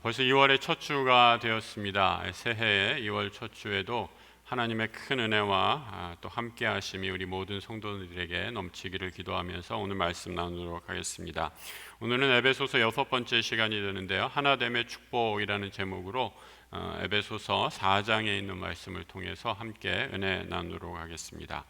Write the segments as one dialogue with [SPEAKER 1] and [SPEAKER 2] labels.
[SPEAKER 1] 벌써 2월의 첫 주가 되었습니다. 새해의 2월 첫 주에도 하나님의 큰 은혜와 또 함께 하심이 우리 모든 성도들에게 넘치기를 기도하면서 오늘 말씀 나누도록 하겠습니다. 오늘은 에베소서 6번째 시간이 되는데요. 하나됨의 축복이라는 제목으로 에베소서 4장에 있는 말씀을 통해서 함께 은혜 나누도록 하겠습니다.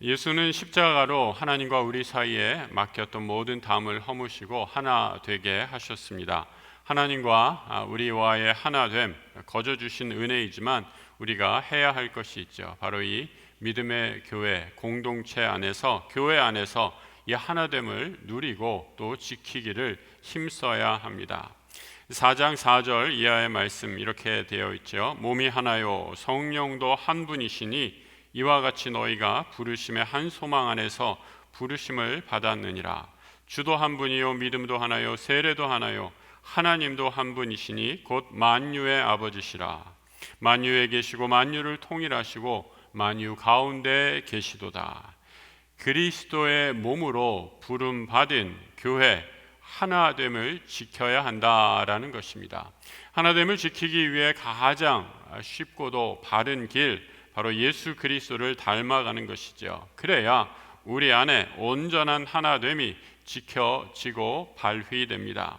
[SPEAKER 1] 예수는 십자가로 하나님과 우리 사이에 막혔던 모든 담을 허무시고 하나 되게 하셨습니다. 하나님과 우리와의 하나됨, 거저 주신 은혜이지만 우리가 해야 할 것이 있죠. 바로 이 믿음의 교회, 공동체 안에서, 교회 안에서 이 하나됨을 누리고 또 지키기를 힘써야 합니다. 4장 4절 이하의 말씀 이렇게 되어 있죠. 몸이 하나요 성령도 한 분이시니 이와 같이 너희가 부르심의 한 소망 안에서 부르심을 받았느니라. 주도 한 분이요 믿음도 하나요 세례도 하나요 하나님도 한 분이시니 곧 만유의 아버지시라. 만유에 계시고 만유를 통일하시고 만유 가운데 계시도다. 그리스도의 몸으로 부름받은 교회 하나됨을 지켜야 한다라는 것입니다. 하나됨을 지키기 위해 가장 쉽고도 바른 길, 바로 예수 그리스도를 닮아가는 것이죠. 그래야 우리 안에 온전한 하나됨이 지켜지고 발휘됩니다.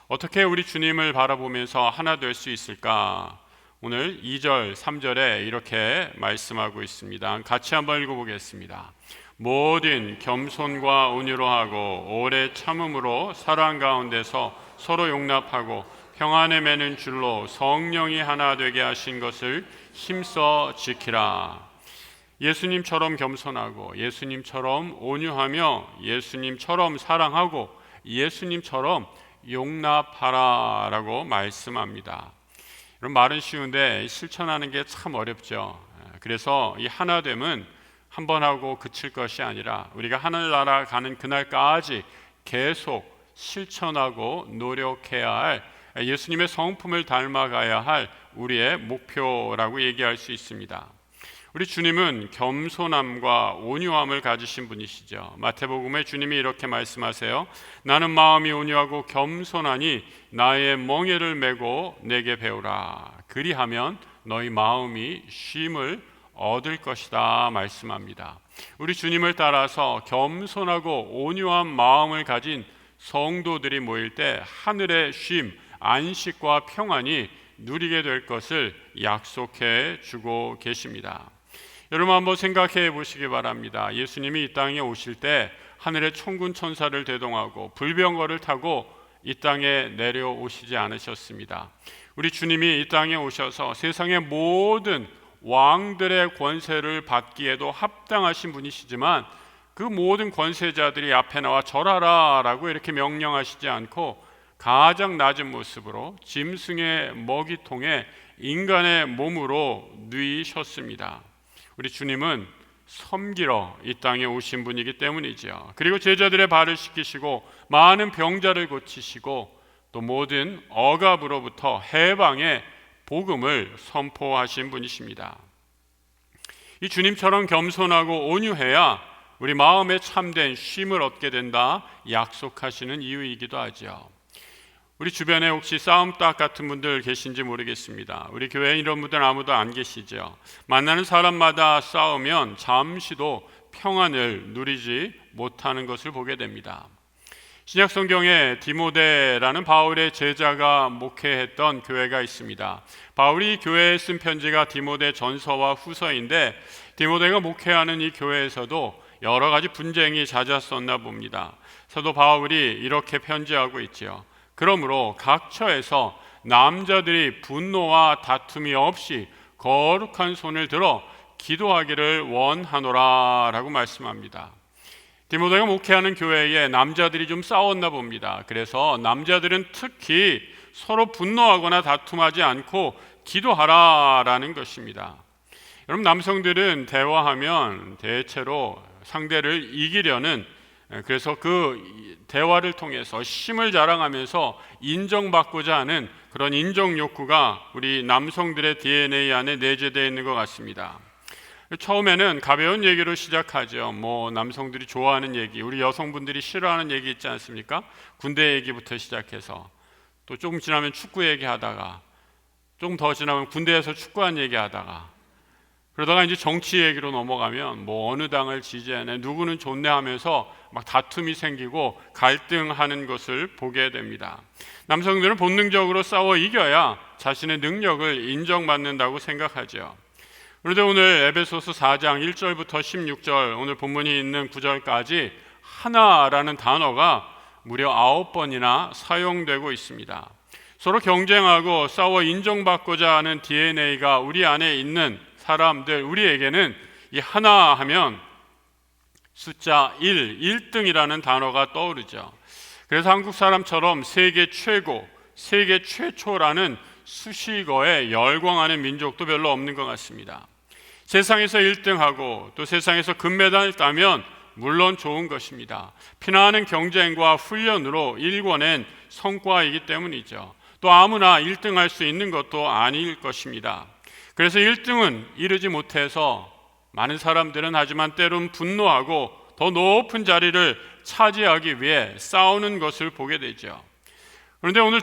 [SPEAKER 1] 어떻게 우리 주님을 바라보면서 하나 될 수 있을까? 오늘 2절, 3절에 이렇게 말씀하고 있습니다. 같이 한번 읽어보겠습니다. 모든 겸손과 온유로 하고 오래 참음으로 사랑 가운데서 서로 용납하고 평안에 매는 줄로 성령이 하나 되게 하신 것을 힘써 지키라. 예수님처럼 겸손하고 예수님처럼 온유하며 예수님처럼 사랑하고 예수님처럼 용납하라 라고 말씀합니다. 이런 말은 쉬운데 실천하는 게 참 어렵죠. 그래서 이 하나됨은 한 번 하고 그칠 것이 아니라 우리가 하늘나라 가는 그날까지 계속 실천하고 노력해야 할, 예수님의 성품을 닮아가야 할 우리의 목표라고 얘기할 수 있습니다. 우리 주님은 겸손함과 온유함을 가지신 분이시죠. 마태복음에 주님이 이렇게 말씀하세요. 나는 마음이 온유하고 겸손하니 나의 멍에를 메고 내게 배우라. 그리하면 너희 마음이 쉼을 얻을 것이다 말씀합니다. 우리 주님을 따라서 겸손하고 온유한 마음을 가진 성도들이 모일 때 하늘의 쉼, 안식과 평안이 누리게 될 것을 약속해 주고 계십니다. 여러분 한번 생각해 보시기 바랍니다. 예수님이 이 땅에 오실 때 하늘의 천군 천사를 대동하고 불병거를 타고 이 땅에 내려오시지 않으셨습니다. 우리 주님이 이 땅에 오셔서 세상의 모든 왕들의 권세를 받기에도 합당하신 분이시지만 그 모든 권세자들이 앞에 나와 절하라 라고 이렇게 명령하시지 않고 가장 낮은 모습으로 짐승의 먹이통에 인간의 몸으로 누이셨습니다. 우리 주님은 섬기러 이 땅에 오신 분이기 때문이죠. 그리고 제자들의 발을 씻기시고 많은 병자를 고치시고 또 모든 억압으로부터 해방의 복음을 선포하신 분이십니다. 이 주님처럼 겸손하고 온유해야 우리 마음에 참된 쉼을 얻게 된다 약속하시는 이유이기도 하죠. 우리 주변에 혹시 싸움닭 같은 분들 계신지 모르겠습니다. 우리 교회에 이런 분들 아무도 안 계시죠. 만나는 사람마다 싸우면 잠시도 평안을 누리지 못하는 것을 보게 됩니다. 신약 성경에 디모데라는 바울의 제자가 목회했던 교회가 있습니다. 바울이 교회에 쓴 편지가 디모데 전서와 후서인데 디모데가 목회하는 이 교회에서도 여러 가지 분쟁이 잦았었나 봅니다. 사도 바울이 이렇게 편지하고 있지요. 그러므로 각 처에서 남자들이 분노와 다툼이 없이 거룩한 손을 들어 기도하기를 원하노라 라고 말씀합니다. 디모데가 목회하는 교회에 남자들이 좀 싸웠나 봅니다. 그래서 남자들은 특히 서로 분노하거나 다툼하지 않고 기도하라라는 것입니다. 여러분, 남성들은 대화하면 대체로 상대를 이기려는, 그래서 그 대화를 통해서 힘을 자랑하면서 인정받고자 하는 그런 인정 욕구가 우리 남성들의 DNA 안에 내재되어 있는 것 같습니다. 처음에는 가벼운 얘기로 시작하죠. 남성들이 좋아하는 얘기, 우리 여성분들이 싫어하는 얘기 있지 않습니까? 군대 얘기부터 시작해서 또 조금 지나면 축구 얘기하다가, 좀 더 지나면 군대에서 축구한 얘기하다가, 그러다가 이제 정치 얘기로 넘어가면 뭐 어느 당을 지지하네, 누구는 좋네 하면서 막 다툼이 생기고 갈등하는 것을 보게 됩니다. 남성들은 본능적으로 싸워 이겨야 자신의 능력을 인정받는다고 생각하죠. 그런데 오늘 에베소서 4장 1절부터 16절, 오늘 본문이 있는 9절까지 하나라는 단어가 무려 9번이나 사용되고 있습니다. 서로 경쟁하고 싸워 인정받고자 하는 DNA가 우리 안에 있는 사람들, 우리에게는 이 하나 하면 숫자 1등이라는 단어가 떠오르죠. 그래서 한국 사람처럼 세계 최고, 세계 최초라는 수식어에 열광하는 민족도 별로 없는 것 같습니다. 세상에서 1등하고 또 세상에서 금메달을 따면 물론 좋은 것입니다. 피나는 경쟁과 훈련으로 일궈낸 성과이기 때문이죠. 또 아무나 1등할 수 있는 것도 아닐 것입니다. 그래서 1등은 이루지 못해서 많은 사람들은 하지만 때론 분노하고 더 높은 자리를 차지하기 위해 싸우는 것을 보게 되죠. 그런데 오늘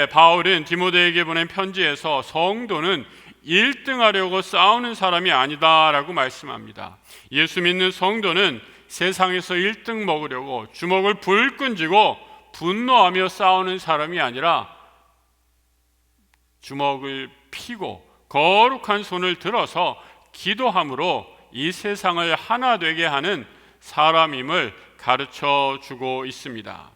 [SPEAKER 1] 바울은 디모데에게 보낸 편지에서 성도는 1등하려고 싸우는 사람이 아니다라고 말씀합니다. 예수 믿는 성도는 세상에서 1등 먹으려고 주먹을 불끈 쥐고 분노하며 싸우는 사람이 아니라 주먹을 펴고 거룩한 손을 들어서 기도함으로 이 세상을 하나 되게 하는 사람임을 가르쳐 주고 있습니다.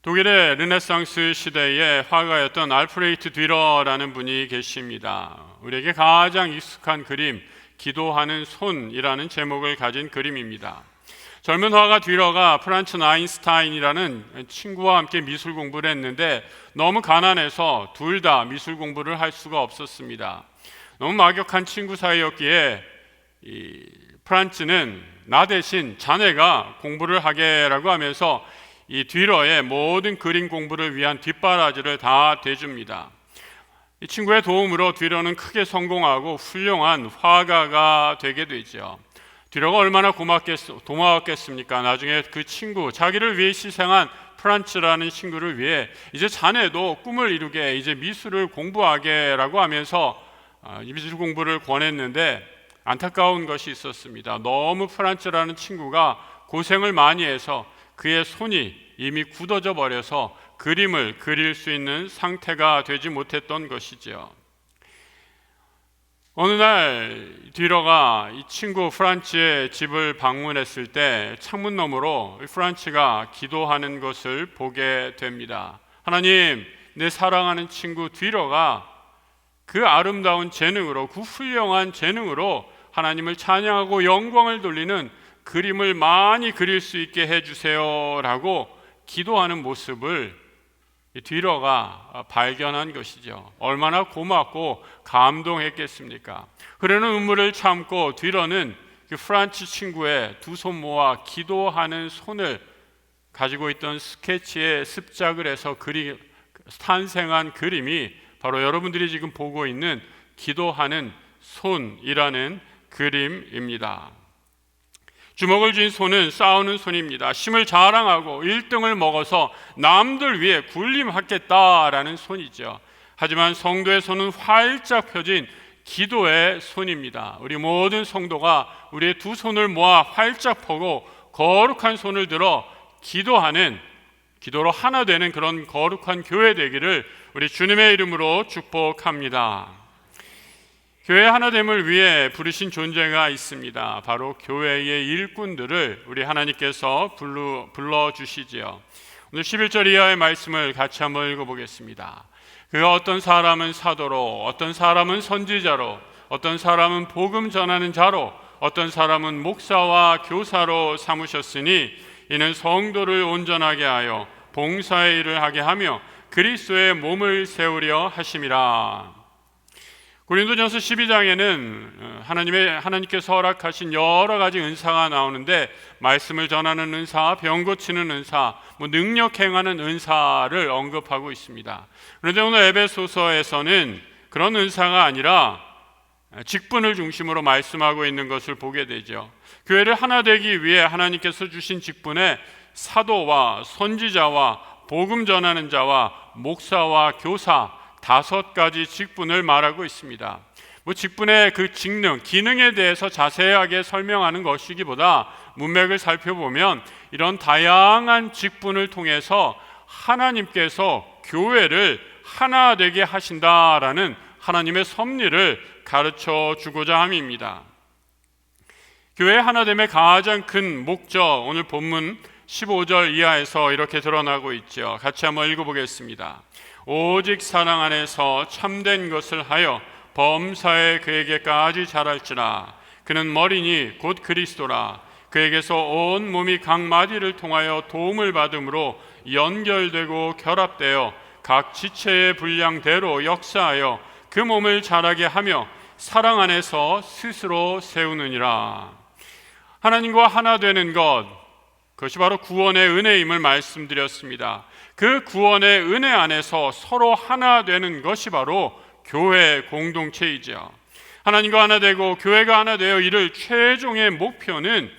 [SPEAKER 1] 독일의 르네상스 시대의 화가였던 알프레이트 뒤러라는 분이 계십니다. 우리에게 가장 익숙한 그림, 기도하는 손이라는 제목을 가진 그림입니다. 젊은 화가 뒤러가 프란츠 아인슈타인이라는 친구와 함께 미술 공부를 했는데 너무 가난해서 둘 다 미술 공부를 할 수가 없었습니다. 너무 막역한 친구 사이였기에 이 프란츠는 나 대신 자네가 공부를 하게라고 하면서 이 뒤러의 모든 그림 공부를 위한 뒷바라지를 다 대줍니다. 이 친구의 도움으로 뒤러는 크게 성공하고 훌륭한 화가가 되게 되죠. 뒤러가 얼마나 고마웠겠습니까? 나중에 그 친구, 자기를 위해 희생한 프란츠라는 친구를 위해 이제 자네도 꿈을 이루게, 이제 미술을 공부하게라고 하면서 미술 공부를 권했는데 안타까운 것이 있었습니다. 너무 프란츠라는 친구가 고생을 많이 해서 그의 손이 이미 굳어져 버려서 그림을 그릴 수 있는 상태가 되지 못했던 것이죠. 어느 날 뒤러가 이 친구 프란츠의 집을 방문했을 때 창문 너머로 프란츠가 기도하는 것을 보게 됩니다. 하나님, 내 사랑하는 친구 뒤러가 그 아름다운 재능으로, 그 훌륭한 재능으로 하나님을 찬양하고 영광을 돌리는 그림을 많이 그릴 수 있게 해주세요 라고 기도하는 모습을 뒤러가 발견한 것이죠. 얼마나 고맙고 감동했겠습니까? 그러는 눈물을 참고 뒤러는 그 프란츠 친구의 두 손 모아 기도하는 손을 가지고 있던 스케치에 습작을 해서 탄생한 그림이 바로 여러분들이 지금 보고 있는 기도하는 손이라는 그림입니다. 주먹을 쥔 손은 싸우는 손입니다. 힘을 자랑하고 1등을 먹어서 남들 위해 군림하겠다라는 손이죠. 하지만 성도의 손은 활짝 펴진 기도의 손입니다. 우리 모든 성도가 우리의 두 손을 모아 활짝 펴고 거룩한 손을 들어 기도로 하나 되는 그런 거룩한 교회 되기를 우리 주님의 이름으로 축복합니다. 교회 하나됨을 위해 부르신 존재가 있습니다. 바로 교회의 일꾼들을 우리 하나님께서 불러주시지요. 오늘 11절 이하의 말씀을 같이 한번 읽어보겠습니다. 그가 어떤 사람은 사도로, 어떤 사람은 선지자로, 어떤 사람은 복음 전하는 자로, 어떤 사람은 목사와 교사로 삼으셨으니 이는 성도를 온전하게 하여 봉사의 일을 하게 하며 그리스도의 몸을 세우려 하심이라. 고린도전서 12장에는 하나님께서 허락하신 여러 가지 은사가 나오는데 말씀을 전하는 은사, 병 고치는 은사, 능력 행하는 은사를 언급하고 있습니다. 그런데 오늘 에베소서에서는 그런 은사가 아니라 직분을 중심으로 말씀하고 있는 것을 보게 되죠. 교회를 하나 되기 위해 하나님께서 주신 직분에 사도와 선지자와 복음 전하는 자와 목사와 교사 5가지 직분을 말하고 있습니다. 직분의 그 직능, 기능에 대해서 자세하게 설명하는 것이기보다 문맥을 살펴보면 이런 다양한 직분을 통해서 하나님께서 교회를 하나 되게 하신다라는 하나님의 섭리를 가르쳐 주고자 함입니다. 교회 하나됨의 가장 큰 목적, 오늘 본문 15절 이하에서 이렇게 드러나고 있죠. 같이 한번 읽어보겠습니다. 오직 사랑 안에서 참된 것을 하여 범사에 그에게까지 자랄지라. 그는 머리니 곧 그리스도라. 그에게서 온 몸이 각 마디를 통하여 도움을 받음으로 연결되고 결합되어 각 지체의 분량대로 역사하여 그 몸을 자라게 하며 사랑 안에서 스스로 세우느니라. 하나님과 하나 되는 것, 그것이 바로 구원의 은혜임을 말씀드렸습니다. 그 구원의 은혜 안에서 서로 하나 되는 것이 바로 교회 공동체이죠. 하나님과 하나 되고 교회가 하나 되어 이를 최종의 목표는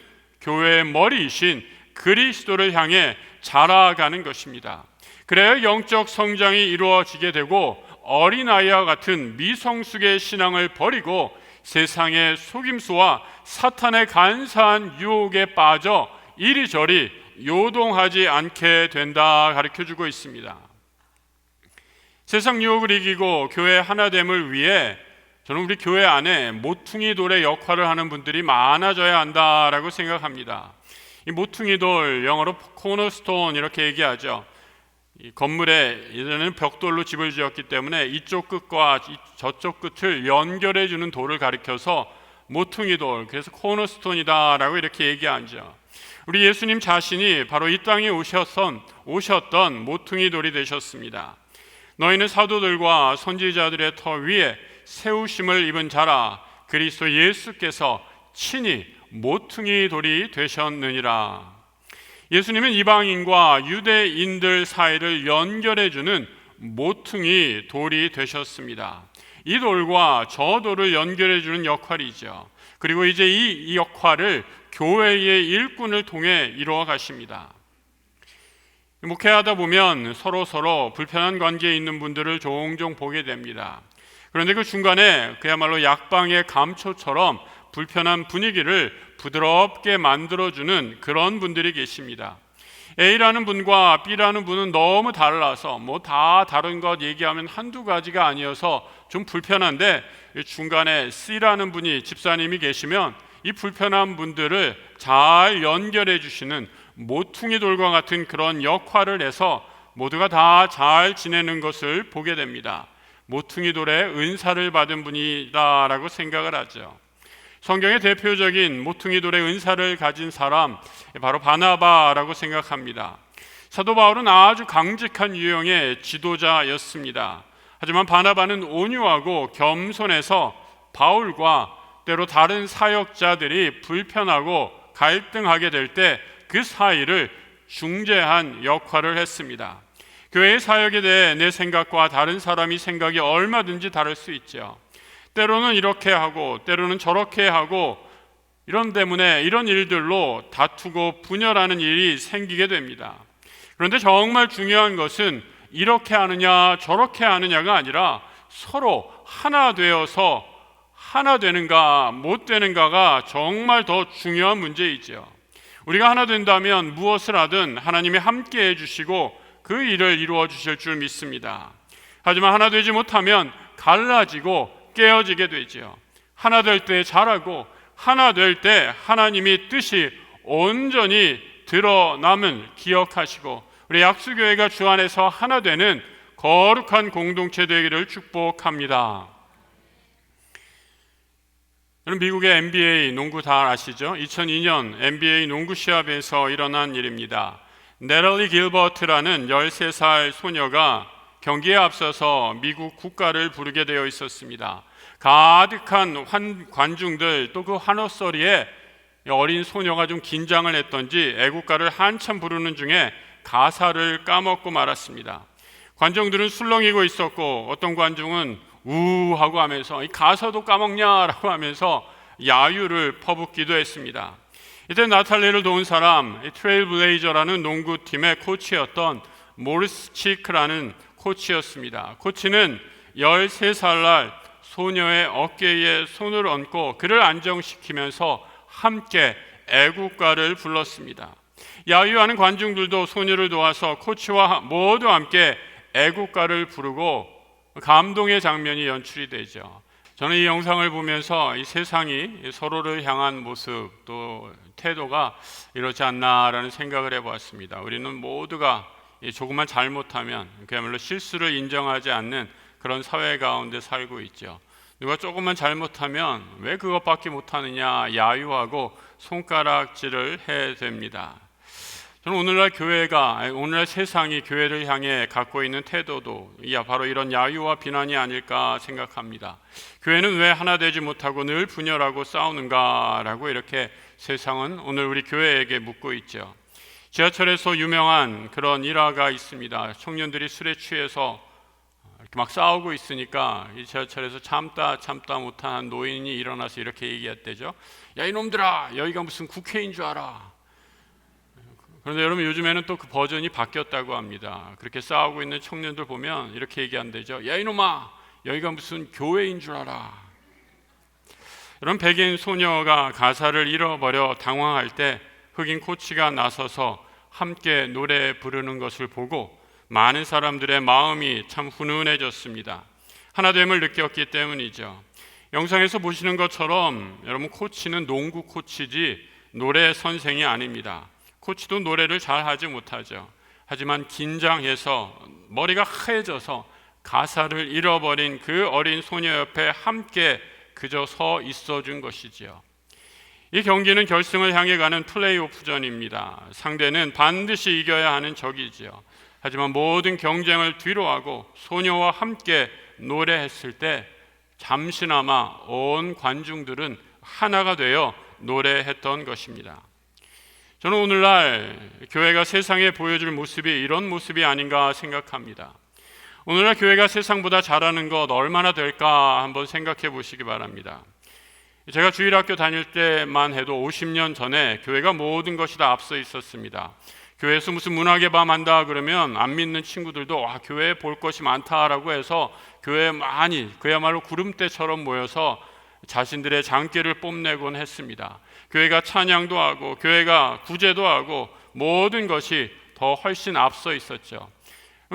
[SPEAKER 1] 교회의 머리이신 그리스도를 향해 자라가는 것입니다. 그래야 영적 성장이 이루어지게 되고 어린아이와 같은 미성숙의 신앙을 버리고 세상의 속임수와 사탄의 간사한 유혹에 빠져 이리저리 요동하지 않게 된다 가르쳐주고 있습니다. 세상 유혹을 이기고 교회 하나됨을 위해 저는 우리 교회 안에 모퉁이 돌의 역할을 하는 분들이 많아져야 한다라고 생각합니다. 이 모퉁이 돌, 영어로 코너스톤 이렇게 얘기하죠. 이 건물에 예전에는 벽돌로 집을 지었기 때문에 이쪽 끝과 저쪽 끝을 연결해 주는 돌을 가리켜서 모퉁이 돌, 그래서 코너스톤이다라고 이렇게 얘기하죠. 우리 예수님 자신이 바로 이 땅에 오셨던 모퉁이 돌이 되셨습니다. 너희는 사도들과 선지자들의 터 위에 세우심을 입은 자라. 그리스도 예수께서 친히 모퉁이 돌이 되셨느니라. 예수님은 이방인과 유대인들 사이를 연결해주는 모퉁이 돌이 되셨습니다. 이 돌과 저 돌을 연결해주는 역할이죠. 그리고 이제 이 역할을 교회의 일꾼을 통해 이루어 가십니다. 목회하다 보면 서로 불편한 관계에 있는 분들을 종종 보게 됩니다. 그런데 그 중간에 그야말로 약방의 감초처럼 불편한 분위기를 부드럽게 만들어주는 그런 분들이 계십니다. A라는 분과 B라는 분은 너무 달라서 다 다른 것 얘기하면 한두 가지가 아니어서 좀 불편한데 중간에 C라는 분이 집사님이 계시면 이 불편한 분들을 잘 연결해 주시는 모퉁이 돌과 같은 그런 역할을 해서 모두가 다 잘 지내는 것을 보게 됩니다. 모퉁이 돌의 은사를 받은 분이다라고 생각을 하죠. 성경의 대표적인 모퉁이 돌의 은사를 가진 사람, 바로 바나바라고 생각합니다. 사도 바울은 아주 강직한 유형의 지도자였습니다. 하지만 바나바는 온유하고 겸손해서 바울과 때로 다른 사역자들이 불편하고 갈등하게 될 때 그 사이를 중재한 역할을 했습니다. 교회의 사역에 대해 내 생각과 다른 사람이 생각이 얼마든지 다를 수 있죠. 때로는 이렇게 하고 때로는 저렇게 하고 이런 때문에 이런 일들로 다투고 분열하는 일이 생기게 됩니다. 그런데 정말 중요한 것은 이렇게 하느냐 저렇게 하느냐가 아니라 서로 하나 되어서 하나 되는가 못 되는가가 정말 더 중요한 문제이죠. 우리가 하나 된다면 무엇을 하든 하나님이 함께 해주시고 그 일을 이루어 주실 줄 믿습니다. 하지만 하나 되지 못하면 갈라지고 깨어지게 되죠. 하나 될 때 잘하고 하나 될 때 하나님이 뜻이 온전히 드러남을 기억하시고 우리 약수교회가 주 안에서 하나 되는 거룩한 공동체 되기를 축복합니다. 미국의 NBA 농구 다 아시죠? 2002년 NBA 농구 시합에서 일어난 일입니다. 네럴리 길버트라는 13살 소녀가 경기에 앞서서 미국 국가를 부르게 되어 있었습니다. 가득한 관중들 또 그 환호 소리에 어린 소녀가 좀 긴장을 했던지 애국가를 한참 부르는 중에 가사를 까먹고 말았습니다. 관중들은 술렁이고 있었고 어떤 관중은 우하고 하면서 이 가사도 까먹냐라고 하면서 야유를 퍼붓기도 했습니다. 이때 나탈리를 도운 사람 트레일 블레이저라는 농구팀의 코치였던 모르스치크라는 코치였습니다. 코치는 13살 날 소녀의 어깨에 손을 얹고 그를 안정시키면서 함께 애국가를 불렀습니다. 야유하는 관중들도 소녀를 도와서 코치와 모두 함께 애국가를 부르고 감동의 장면이 연출이 되죠. 저는 이 영상을 보면서 이 세상이 서로를 향한 모습 또 태도가 이렇지 않나라는 생각을 해보았습니다. 우리는 모두가 조금만 잘못하면 그야말로 실수를 인정하지 않는 그런 사회 가운데 살고 있죠. 누가 조금만 잘못하면 왜 그것밖에 못하느냐 야유하고 손가락질을 해야 됩니다. 저는 오늘날 세상이 교회를 향해 갖고 있는 태도도 바로 이런 야유와 비난이 아닐까 생각합니다. 교회는 왜 하나 되지 못하고 늘 분열하고 싸우는가라고 이렇게 세상은 오늘 우리 교회에게 묻고 있죠. 지하철에서 유명한 그런 일화가 있습니다. 청년들이 술에 취해서 이렇게 막 싸우고 있으니까 이 지하철에서 참다 못한 노인이 일어나서 이렇게 얘기했대죠. 야 이놈들아, 여기가 무슨 국회인 줄 알아. 그런데 여러분 요즘에는 또 그 버전이 바뀌었다고 합니다. 그렇게 싸우고 있는 청년들 보면 이렇게 얘기한대죠. 야 이놈아, 여기가 무슨 교회인 줄 알아. 여러분 백인 소녀가 가사를 잃어버려 당황할 때 흑인 코치가 나서서 함께 노래 부르는 것을 보고 많은 사람들의 마음이 참 훈훈해졌습니다. 하나됨을 느꼈기 때문이죠. 영상에서 보시는 것처럼 여러분 코치는 농구 코치지 노래 선생이 아닙니다. 코치도 노래를 잘 하지 못하죠. 하지만 긴장해서 머리가 하얘져서 가사를 잃어버린 그 어린 소녀 옆에 함께 그저 서 있어준 것이지요. 이 경기는 결승을 향해 가는 플레이오프전입니다. 상대는 반드시 이겨야 하는 적이지요. 하지만 모든 경쟁을 뒤로하고 소녀와 함께 노래했을 때 잠시나마 온 관중들은 하나가 되어 노래했던 것입니다. 저는 오늘날 교회가 세상에 보여줄 모습이 이런 모습이 아닌가 생각합니다. 오늘날 교회가 세상보다 잘하는 것 얼마나 될까 한번 생각해 보시기 바랍니다. 제가 주일학교 다닐 때만 해도 50년 전에 교회가 모든 것이 다 앞서 있었습니다. 교회에서 무슨 문학의 밤 한다 그러면 안 믿는 친구들도 교회에 볼 것이 많다라고 해서 교회에 많이 그야말로 구름대처럼 모여서 자신들의 장기를 뽐내곤 했습니다. 교회가 찬양도 하고 교회가 구제도 하고 모든 것이 더 훨씬 앞서 있었죠.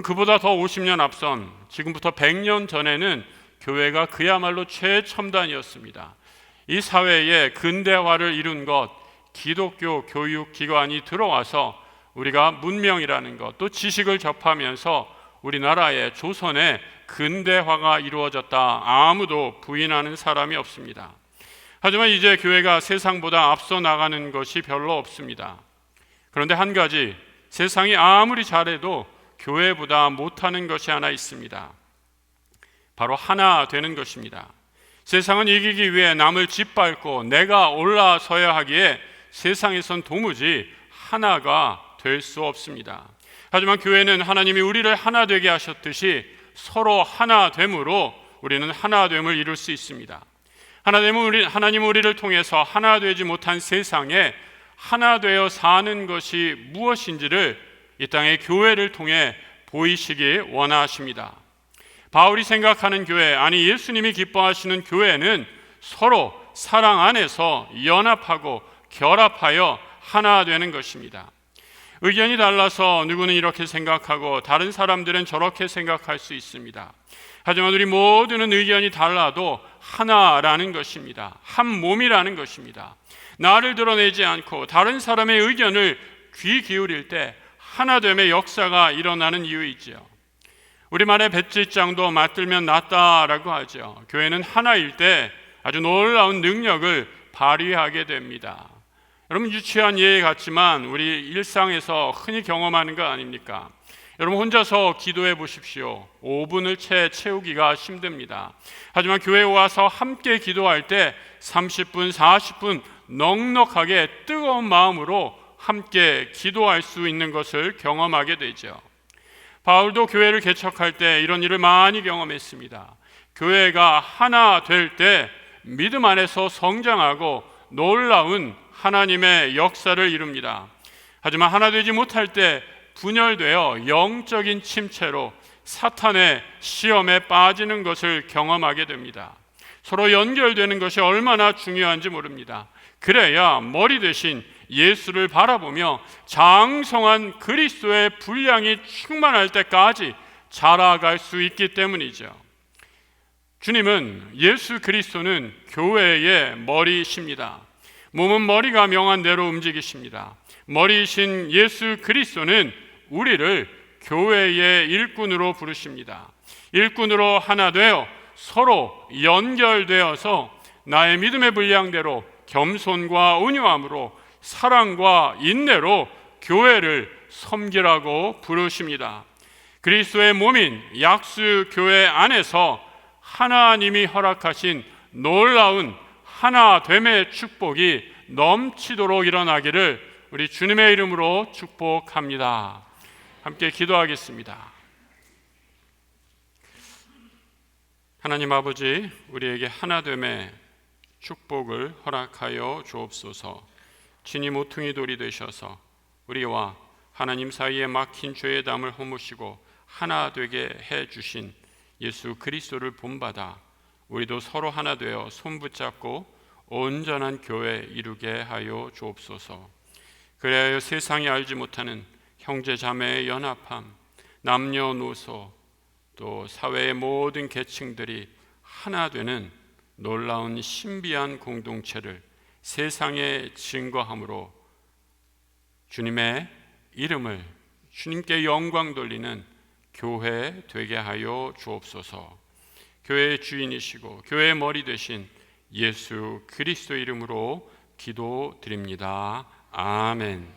[SPEAKER 1] 그보다 더 50년 앞선 지금부터 100년 전에는 교회가 그야말로 최첨단이었습니다. 이 사회에 근대화를 이룬 것, 기독교 교육기관이 들어와서 우리가 문명이라는 것, 또 지식을 접하면서 우리나라의 조선의 근대화가 이루어졌다. 아무도 부인하는 사람이 없습니다. 하지만 이제 교회가 세상보다 앞서 나가는 것이 별로 없습니다. 그런데 한 가지, 세상이 아무리 잘해도 교회보다 못하는 것이 하나 있습니다. 바로 하나 되는 것입니다. 세상은 이기기 위해 남을 짓밟고 내가 올라서야 하기에 세상에선 도무지 하나가 될 수 없습니다. 하지만 교회는 하나님이 우리를 하나 되게 하셨듯이 서로 하나됨으로 우리는 하나됨을 이룰 수 있습니다. 하나님은 우리를 통해서 하나 되지 못한 세상에 하나 되어 사는 것이 무엇인지를 이 땅의 교회를 통해 보이시기 원하십니다. 바울이 생각하는 교회, 아니 예수님이 기뻐하시는 교회는 서로 사랑 안에서 연합하고 결합하여 하나 되는 것입니다. 의견이 달라서 누구는 이렇게 생각하고 다른 사람들은 저렇게 생각할 수 있습니다. 하지만 우리 모두는 의견이 달라도 하나라는 것입니다. 한 몸이라는 것입니다. 나를 드러내지 않고 다른 사람의 의견을 귀 기울일 때 하나됨의 역사가 일어나는 이유이지요. 우리말의 배찔장도 맞들면 낫다라고 하죠. 교회는 하나일 때 아주 놀라운 능력을 발휘하게 됩니다. 여러분 유치한 예에 같지만 우리 일상에서 흔히 경험하는 거 아닙니까? 여러분 혼자서 기도해 보십시오. 5분을 채우기가 힘듭니다. 하지만 교회에 와서 함께 기도할 때 30분, 40분 넉넉하게 뜨거운 마음으로 함께 기도할 수 있는 것을 경험하게 되죠. 바울도 교회를 개척할 때 이런 일을 많이 경험했습니다. 교회가 하나 될 때 믿음 안에서 성장하고 놀라운 하나님의 역사를 이룹니다. 하지만 하나 되지 못할 때 분열되어 영적인 침체로 사탄의 시험에 빠지는 것을 경험하게 됩니다. 서로 연결되는 것이 얼마나 중요한지 모릅니다. 그래야 머리 대신 예수를 바라보며 장성한 그리스도의 분량이 충만할 때까지 자라갈 수 있기 때문이죠. 주님은, 예수 그리스도는 교회의 머리이십니다. 몸은 머리가 명한 대로 움직이십니다. 머리이신 예수 그리스도는 우리를 교회의 일꾼으로 부르십니다. 일꾼으로 하나 되어 서로 연결되어서 나의 믿음의 분량대로 겸손과 온유함으로 사랑과 인내로 교회를 섬기라고 부르십니다. 그리스도의 몸인 약수교회 안에서 하나님이 허락하신 놀라운 하나됨의 축복이 넘치도록 일어나기를 우리 주님의 이름으로 축복합니다. 함께 기도하겠습니다. 하나님 아버지, 우리에게 하나됨의 축복을 허락하여 주옵소서. 친히 모퉁이 돌이 되셔서 우리와 하나님 사이에 막힌 죄의 담을 허무시고 하나 되게 해주신 예수 그리스도를 본받아 우리도 서로 하나 되어 손붙잡고 온전한 교회 이루게 하여 주옵소서. 그래야 세상이 알지 못하는 형제 자매의 연합함, 남녀노소 또 사회의 모든 계층들이 하나 되는 놀라운 신비한 공동체를 세상에 증거함으로 주님의 이름을, 주님께 영광 돌리는 교회 되게 하여 주옵소서. 교회의 주인이시고 교회의 머리 되신 예수 그리스도 이름으로 기도드립니다. 아멘.